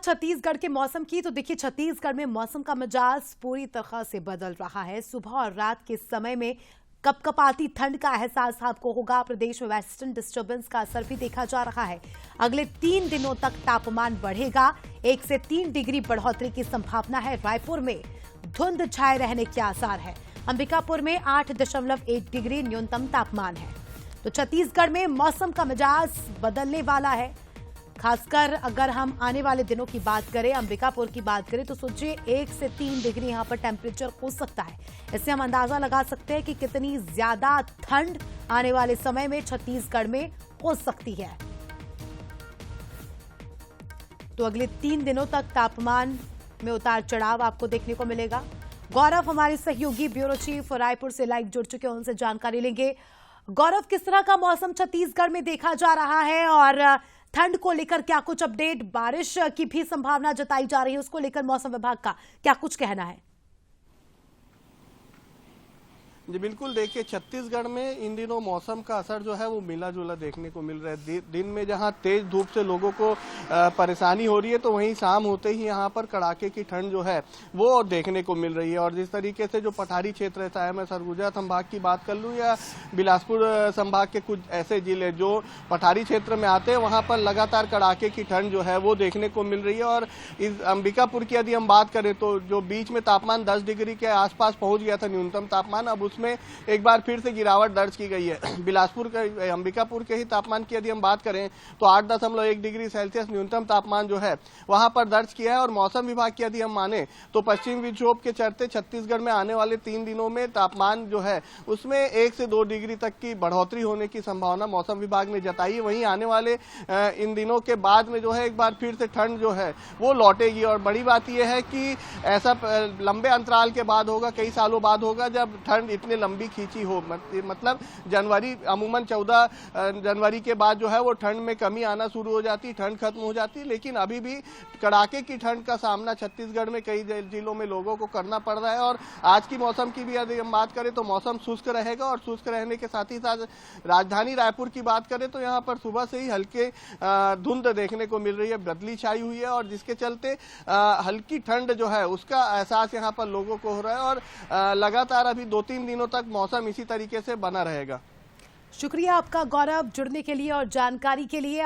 छत्तीसगढ़ के मौसम की, तो देखिए छत्तीसगढ़ में मौसम का मिजाज पूरी तरह से बदल रहा है। सुबह और रात के समय में कपकपाती ठंड का एहसास आपको होगा। प्रदेश में वेस्टर्न डिस्टर्बेंस का असर भी देखा जा रहा है। अगले 3 दिनों तक तापमान बढ़ेगा। 1 से 3 डिग्री बढ़ोतरी की संभावना है। रायपुर में धुंध छाए रहने के आसार है। अंबिकापुर में 8.1 डिग्री न्यूनतम तापमान है। तो छत्तीसगढ़ में मौसम का मिजाज बदलने वाला है। खासकर अगर हम आने वाले दिनों की बात करें, अंबिकापुर की बात करें, तो सोचिए 1 से 3 डिग्री यहां पर टेम्परेचर हो सकता है। इससे हम अंदाजा लगा सकते हैं कि कितनी ज्यादा ठंड आने वाले समय में छत्तीसगढ़ में हो सकती है। तो अगले 3 दिनों तक तापमान में उतार चढ़ाव आपको देखने को मिलेगा। गौरव हमारे सहयोगी ब्यूरो चीफ रायपुर से लाइव जुड़ चुके हैं, उनसे जानकारी लेंगे। गौरव, किस तरह का मौसम छत्तीसगढ़ में देखा जा रहा है और ठंड को लेकर क्या कुछ अपडेट, बारिश की भी संभावना जताई जा रही है, उसको लेकर मौसम विभाग का क्या कुछ कहना है? जी बिल्कुल, देखिए छत्तीसगढ़ में इन दिनों मौसम का असर जो है वो मिला जुला देखने को मिल रहा है। दिन में जहां तेज धूप से लोगों को परेशानी हो रही है, तो वहीं शाम होते ही यहां पर कड़ाके की ठंड जो है वो देखने को मिल रही है। और जिस तरीके से जो पठारी क्षेत्र है, चाहे मैं सरगुजा संभाग की बात कर लूं या बिलासपुर संभाग के कुछ ऐसे जिले जो पठारी क्षेत्र में आते हैं, वहां पर लगातार कड़ाके की ठंड जो है वो देखने को मिल रही है। और इस अंबिकापुर की यदि हम बात करें तो जो बीच में तापमान 10 डिग्री के आसपास पहुंच गया था न्यूनतम तापमान, अब में एक बार फिर से गिरावट दर्ज की गई है। बिलासपुर के, अंबिकापुर के ही तापमान की यदि हम बात करें तो 8.1 डिग्री सेल्सियस न्यूनतम तापमान जो है वहां पर दर्ज किया है। और मौसम विभाग की यदि हम माने तो पश्चिमी विक्षोभ के चलते छत्तीसगढ़ में आने वाले 3 दिनों में तापमान जो है उसमें 1 से 2 डिग्री तक की बढ़ोतरी होने की संभावना मौसम विभाग ने जताई है। वहीं आने वाले इन दिनों के बाद में जो है एक बार फिर से ठंड जो है वो लौटेगी। और बड़ी बात यह है कि ऐसा लंबे अंतराल के बाद होगा, कई सालों बाद होगा, जब ठंड इतने लंबी खींची हो। मतलब जनवरी, अमूमन 14 जनवरी के बाद जो है वो ठंड में कमी आना शुरू हो जाती, ठंड खत्म हो जाती। लेकिन अभी भी कड़ाके की ठंड का सामना छत्तीसगढ़ में कई जिलों में लोगों को करना पड़ रहा है। और आज की मौसम की भी यदि हम बात करें तो मौसम शुष्क रहेगा। और शुष्क रहने के साथ ही साथ राजधानी रायपुर की बात करें तो यहाँ पर सुबह से ही हल्के धुंध देखने को मिल रही है, बदली छाई हुई है। और जिसके चलते हल्की ठंड जो है उसका एहसास यहाँ पर लोगों को हो रहा है। और लगातार अभी 2-3 दिनों तक मौसम इसी तरीके से बना रहेगा। शुक्रिया आपका गौरव, जुड़ने के लिए और जानकारी के लिए।